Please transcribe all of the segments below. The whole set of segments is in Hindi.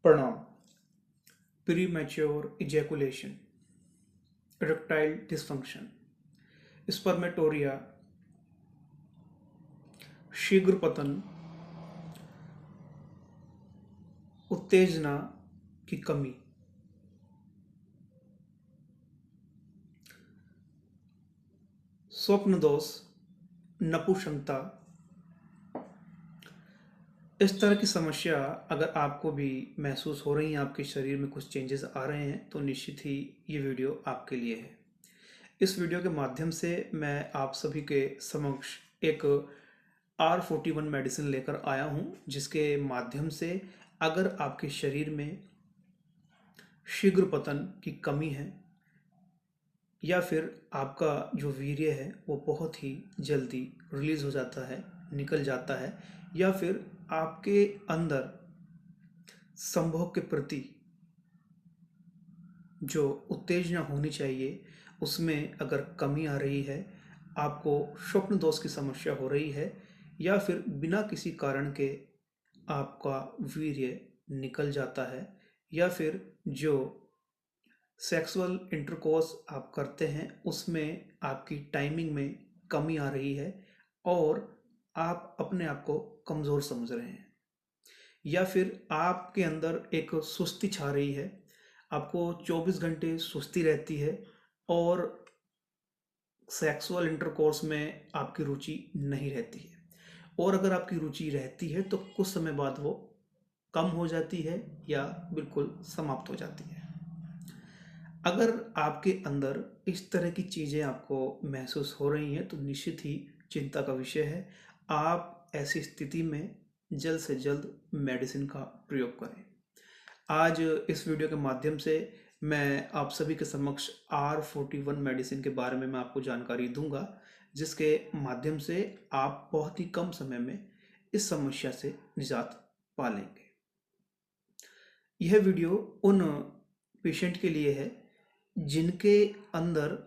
प्रणाम। Pre mature ejaculation, erectile dysfunction, spermatorrhoea, शीघ्र पतन, उत्तेजना की कमी, स्वप्न दोष, नपुंसकता। इस तरह की समस्या अगर आपको भी महसूस हो रही है, आपके शरीर में कुछ चेंजेस आ रहे हैं, तो निश्चित ही ये वीडियो आपके लिए है। इस वीडियो के माध्यम से मैं आप सभी के समक्ष एक R41 मेडिसिन लेकर आया हूँ, जिसके माध्यम से अगर आपके शरीर में शीघ्र पतन की कमी है या फिर आपका जो वीर्य है वो बहुत ही जल्दी रिलीज हो जाता है, निकल जाता है, या फिर आपके अंदर संभोग के प्रति जो उत्तेजना होनी चाहिए उसमें अगर कमी आ रही है, आपको स्वप्न दोष की समस्या हो रही है, या फिर बिना किसी कारण के आपका वीर्य निकल जाता है, या फिर जो सेक्सुअल इंटरकोर्स आप करते हैं उसमें आपकी टाइमिंग में कमी आ रही है और आप अपने आप को कमज़ोर समझ रहे हैं, या फिर आपके अंदर एक सुस्ती छा रही है, आपको 24 घंटे सुस्ती रहती है और सेक्सुअल इंटरकोर्स में आपकी रुचि नहीं रहती है, और अगर आपकी रुचि रहती है तो कुछ समय बाद वो कम हो जाती है या बिल्कुल समाप्त हो जाती है। अगर आपके अंदर इस तरह की चीज़ें आपको महसूस हो रही हैं तो निश्चित ही चिंता का विषय है। आप ऐसी स्थिति में जल्द से जल्द मेडिसिन का प्रयोग करें। आज इस वीडियो के माध्यम से मैं आप सभी के समक्ष R41 मेडिसिन के बारे में मैं आपको जानकारी दूंगा, जिसके माध्यम से आप बहुत ही कम समय में इस समस्या से निजात पा लेंगे। यह वीडियो उन पेशेंट के लिए है जिनके अंदर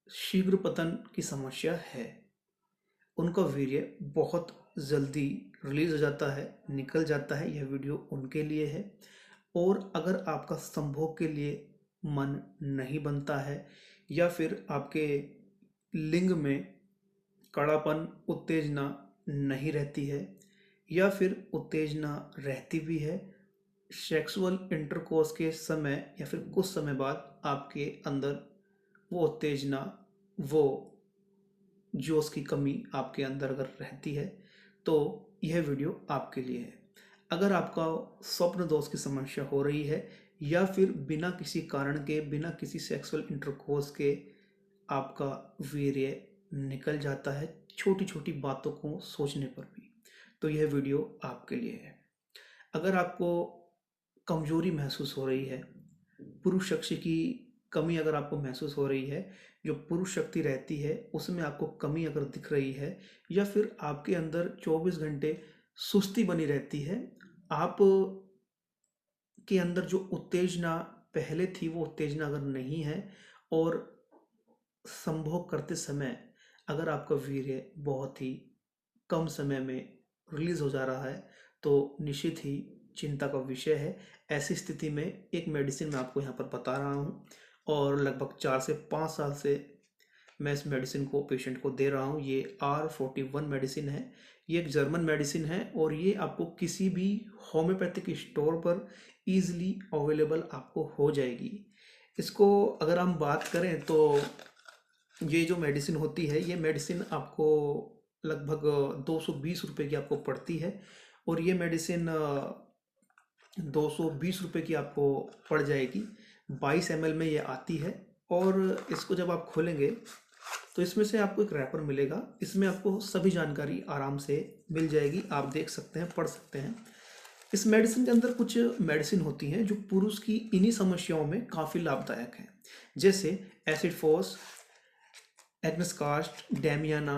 शीघ्र पतन की समस्या है, उनका वीर्य बहुत जल्दी रिलीज हो जाता है, निकल जाता है। यह वीडियो उनके लिए है। और अगर आपका संभोग के लिए मन नहीं बनता है, या फिर आपके लिंग में कड़ापन, उत्तेजना नहीं रहती है, या फिर उत्तेजना रहती भी है, सेक्सुअल इंटरकोर्स के समय या फिर कुछ समय बाद आपके अंदर वो उत्तेजना, वो जोश की कमी आपके अंदर अगर रहती है, तो यह वीडियो आपके लिए है। अगर आपका स्वप्न दोष की समस्या हो रही है, या फिर बिना किसी कारण के, बिना किसी सेक्सुअल इंटरकोर्स के आपका वीर्य निकल जाता है छोटी छोटी बातों को सोचने पर भी, तो यह वीडियो आपके लिए है। अगर आपको कमजोरी महसूस हो रही है, पुरुष शक्ति की कमी अगर आपको महसूस हो रही है, जो पुरुष शक्ति रहती है उसमें आपको कमी अगर दिख रही है, या फिर आपके अंदर 24 घंटे सुस्ती बनी रहती है, आप के अंदर जो उत्तेजना पहले थी वो उत्तेजना अगर नहीं है, और संभोग करते समय अगर आपका वीर्य बहुत ही कम समय में रिलीज हो जा रहा है, तो निश्चित ही चिंता का विषय है। ऐसी स्थिति में एक मेडिसिन मैं आपको यहाँ पर बता रहा हूँ, और लगभग 4 से 5 साल से मैं इस मेडिसिन को पेशेंट को दे रहा हूँ। ये R41 मेडिसिन है। ये एक जर्मन मेडिसिन है, और ये आपको किसी भी होम्योपैथिक स्टोर पर ईजिली अवेलेबल आपको हो जाएगी। इसको अगर हम बात करें तो ये जो मेडिसिन होती है, ये मेडिसिन आपको लगभग 220 रुपये की आपको पड़ती है, और ये मेडिसिन 220 रुपये की आपको पड़ जाएगी। 22 ml में ये आती है, और इसको जब आप खोलेंगे तो इसमें से आपको एक रैपर मिलेगा। इसमें आपको सभी जानकारी आराम से मिल जाएगी, आप देख सकते हैं, पढ़ सकते हैं। इस मेडिसिन के अंदर कुछ मेडिसिन होती हैं जो पुरुष की इन्हीं समस्याओं में काफ़ी लाभदायक हैं, जैसे acid phos, agnus castus, damiana,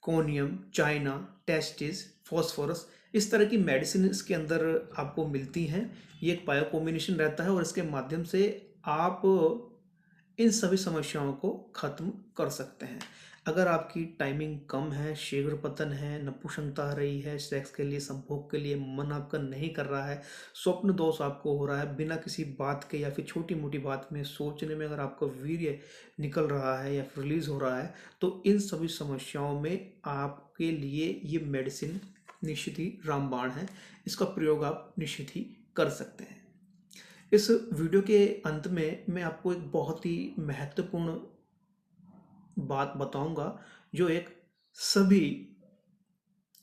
conium, china, testis, phosphorus. इस तरह की मेडिसिन इसके अंदर आपको मिलती हैं। ये एक बायो कॉम्बिनेशन रहता है, और इसके माध्यम से आप इन सभी समस्याओं को खत्म कर सकते हैं। अगर आपकी टाइमिंग कम है, शीघ्र पतन है, नपुंसकता आ रही है, सेक्स के लिए, संभोग के लिए मन आपका नहीं कर रहा है, स्वप्न दोष आपको हो रहा है, बिना किसी बात के या फिर छोटी मोटी बात में सोचने में अगर आपका वीर्य निकल रहा है या फिर रिलीज हो रहा है, तो इन सभी समस्याओं में आपके लिए ये मेडिसिन निश्चित ही रामबाण है। इसका प्रयोग आप निश्चित ही कर सकते हैं। इस वीडियो के अंत में मैं आपको एक बहुत ही महत्वपूर्ण बात बताऊंगा, जो एक सभी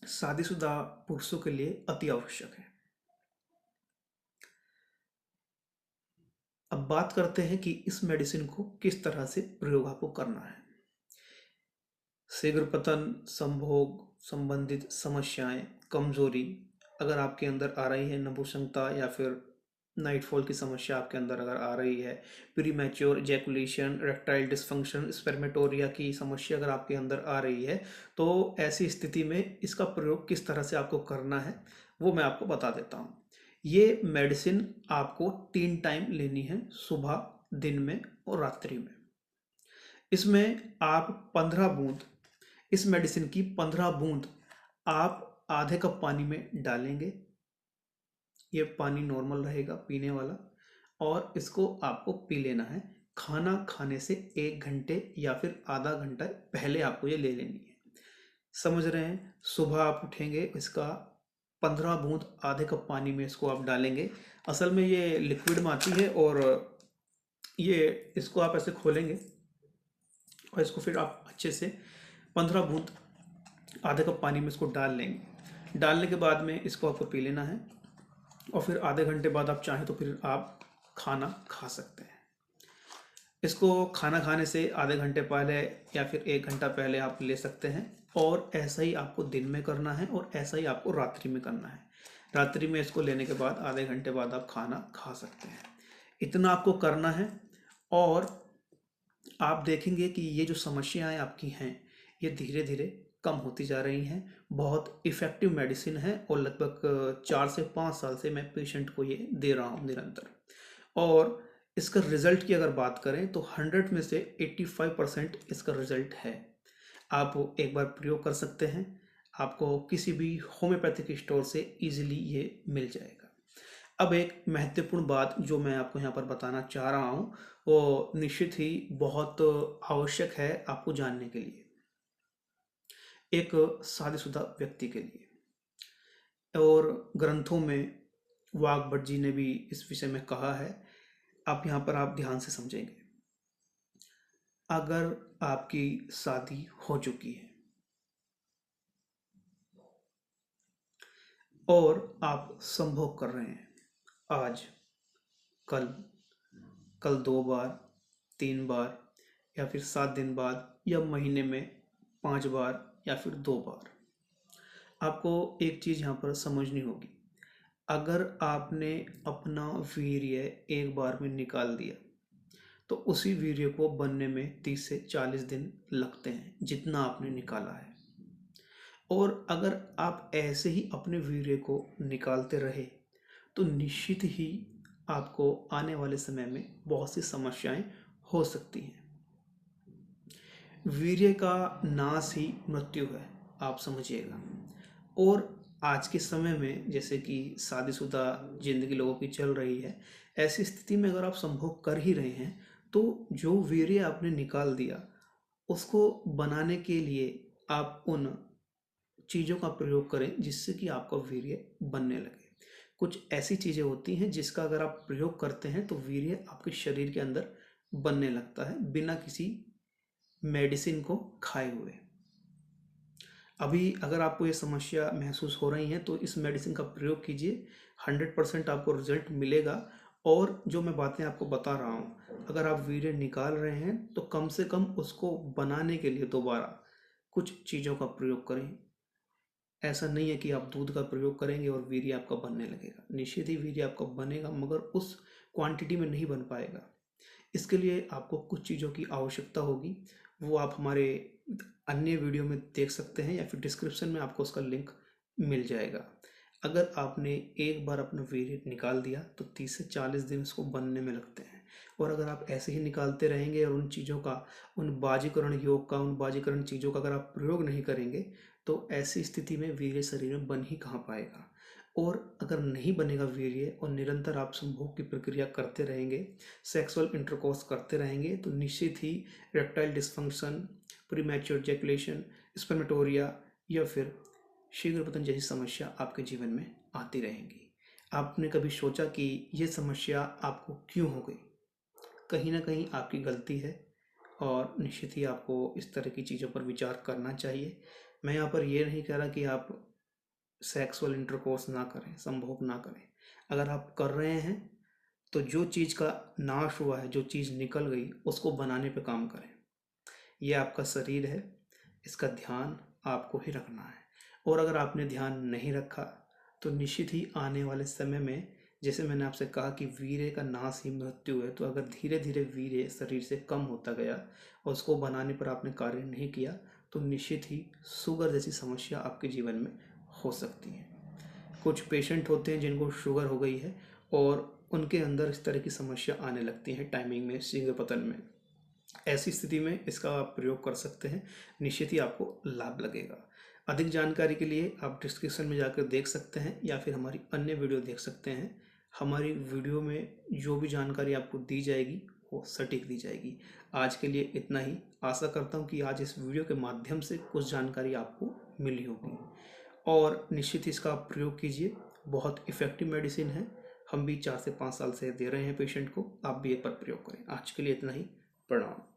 शादीशुदा पुरुषों के लिए अति आवश्यक है। अब बात करते हैं कि इस मेडिसिन को किस तरह से प्रयोग आपको करना है। शीघ्र पतन, संभोग संबंधित समस्याएं, कमजोरी अगर आपके अंदर आ रही है, नपुंसकता या फिर नाइटफॉल की समस्या आपके अंदर अगर आ रही है, pre mature ejaculation, erectile dysfunction, spermatorrhoea की समस्या अगर आपके अंदर आ रही है, तो ऐसी स्थिति में इसका प्रयोग किस तरह से आपको करना है वो मैं आपको बता देता हूँ। ये मेडिसिन आपको 3 टाइम लेनी है, सुबह, दिन में और रात्रि में। इसमें आप 15 बूंद, इस मेडिसिन की 15 बूंद आप आधे कप पानी में डालेंगे। ये पानी नॉर्मल रहेगा पीने वाला, और इसको आपको पी लेना है। खाना खाने से 1 घंटे या फिर आधा घंटा पहले आपको ये ले लेनी है। समझ रहे हैं? सुबह आप उठेंगे, इसका 15 बूंद आधे कप पानी में इसको आप डालेंगे। असल में ये लिक्विड में आती है, और ये इसको आप ऐसे खोलेंगे और इसको फिर आप अच्छे से 15 बूंद आधे कप पानी में इसको डाल लेंगे। डालने के बाद में इसको आपको पी लेना है, और फिर आधे घंटे बाद आप चाहें तो फिर आप खाना खा सकते हैं। इसको खाना खाने से आधे घंटे पहले या फिर 1 घंटा पहले आप ले सकते हैं, और ऐसा ही आपको दिन में करना है और ऐसा ही आपको रात्रि में करना है। रात्रि में इसको लेने के बाद आधे घंटे बाद आप खाना खा सकते हैं। इतना आपको करना है, और आप देखेंगे कि ये जो समस्याएं आपकी हैं ये धीरे धीरे कम होती जा रही हैं। बहुत इफ़ेक्टिव मेडिसिन है, और लगभग 4 से 5 साल से मैं पेशेंट को ये दे रहा हूँ निरंतर। और इसका रिजल्ट की अगर बात करें तो 100 में से 85% इसका रिजल्ट है। आप एक बार प्रयोग कर सकते हैं, आपको किसी भी होम्योपैथिक स्टोर से इजीली ये मिल जाएगा। अब एक महत्वपूर्ण बात जो मैं आपको यहाँ पर बताना चाह रहा हूँ, वो निश्चित ही बहुत आवश्यक है आपको जानने के लिए, एक शादीशुदा व्यक्ति के लिए। और ग्रंथों में वाग्भट जी ने भी इस विषय में कहा है। आप यहाँ पर आप ध्यान से समझेंगे। अगर आपकी शादी हो चुकी है और आप संभोग कर रहे हैं, आज, कल, कल 2 बार, 3 बार, या फिर 7 दिन बाद, या महीने में 5 बार, या फिर 2 बार, आपको एक चीज़ यहाँ पर समझनी होगी। अगर आपने अपना वीर्य एक बार में निकाल दिया, तो उसी वीर्य को बनने में 30 से 40 दिन लगते हैं, जितना आपने निकाला है। और अगर आप ऐसे ही अपने वीर्य को निकालते रहे, तो निश्चित ही आपको आने वाले समय में बहुत सी समस्याएं हो सकती हैं। वीर्य का नाश ही मृत्यु है, आप समझिएगा। और आज के समय में जैसे कि शादीशुदा जिंदगी लोगों की चल रही है, ऐसी स्थिति में अगर आप संभोग कर ही रहे हैं, तो जो वीर्य आपने निकाल दिया उसको बनाने के लिए आप उन चीज़ों का प्रयोग करें जिससे कि आपका वीर्य बनने लगे। कुछ ऐसी चीज़ें होती हैं जिसका अगर आप प्रयोग करते हैं तो वीर्य आपके शरीर के अंदर बनने लगता है, बिना किसी मेडिसिन को खाए हुए। अभी अगर आपको ये समस्या महसूस हो रही है तो इस मेडिसिन का प्रयोग कीजिए, 100% आपको रिजल्ट मिलेगा। और जो मैं बातें आपको बता रहा हूँ, अगर आप वीर्य निकाल रहे हैं तो कम से कम उसको बनाने के लिए दोबारा कुछ चीज़ों का प्रयोग करें। ऐसा नहीं है कि आप दूध का प्रयोग करेंगे और वीर्य आपका बनने लगेगा। निश्चित ही वीर्य आपका बनेगा, मगर उस क्वांटिटी में नहीं बन पाएगा। इसके लिए आपको कुछ चीज़ों की आवश्यकता होगी, वो आप हमारे अन्य वीडियो में देख सकते हैं, या फिर डिस्क्रिप्शन में आपको उसका लिंक मिल जाएगा। अगर आपने एक बार अपना वीर्य निकाल दिया तो 30 से 40 दिन उसको बनने में लगते हैं। और अगर आप ऐसे ही निकालते रहेंगे और उन चीज़ों का, उन बाजीकरण योग का, उन बाजीकरण चीज़ों का अगर आप प्रयोग नहीं करेंगे तो ऐसी स्थिति में वीर्य शरीर में बन ही कहाँ पाएगा। और अगर नहीं बनेगा वीर्य और निरंतर आप संभोग की प्रक्रिया करते रहेंगे, सेक्सुअल इंटरकोर्स करते रहेंगे, तो निश्चित ही erectile dysfunction, premature ejaculation, spermatorrhoea या फिर शीघ्र पतन जैसी समस्या आपके जीवन में आती रहेंगी। आपने कभी सोचा कि ये समस्या आपको क्यों हो गई? कहीं ना कहीं आपकी गलती है और निश्चित ही आपको इस तरह की चीज़ों पर विचार करना चाहिए। मैं यहाँ पर ये नहीं कह रहा कि आप सेक्सुअल इंटरकोर्स ना करें, संभोग ना करें। अगर आप कर रहे हैं तो जो चीज़ का नाश हुआ है, जो चीज़ निकल गई, उसको बनाने पे काम करें। ये आपका शरीर है, इसका ध्यान आपको ही रखना है। और अगर आपने ध्यान नहीं रखा तो निश्चित ही आने वाले समय में, जैसे मैंने आपसे कहा कि वीर्य का नाश ही मृत्यु है, तो अगर धीरे धीरे वीर्य शरीर से कम होता गया और उसको बनाने पर आपने कार्य नहीं किया तो निश्चित ही शुगर जैसी समस्या आपके जीवन में हो सकती है। कुछ पेशेंट होते हैं जिनको शुगर हो गई है और उनके अंदर इस तरह की समस्या आने लगती है टाइमिंग में, शीघ्र पतन में। ऐसी स्थिति में इसका आप प्रयोग कर सकते हैं, निश्चित ही आपको लाभ लगेगा। अधिक जानकारी के लिए आप डिस्क्रिप्शन में जाकर देख सकते हैं या फिर हमारी अन्य वीडियो देख सकते हैं। हमारी वीडियो में जो भी जानकारी आपको दी जाएगी वो सटीक दी जाएगी। आज के लिए इतना ही। आशा करता हूँ कि आज इस वीडियो के माध्यम से कुछ जानकारी आपको मिली होगी और निश्चित ही इसका आप प्रयोग कीजिए। बहुत इफ़ेक्टिव मेडिसिन है, हम भी 4 से 5 साल से दे रहे हैं पेशेंट को। आप भी एक बार प्रयोग करें। आज के लिए इतना ही। प्रणाम।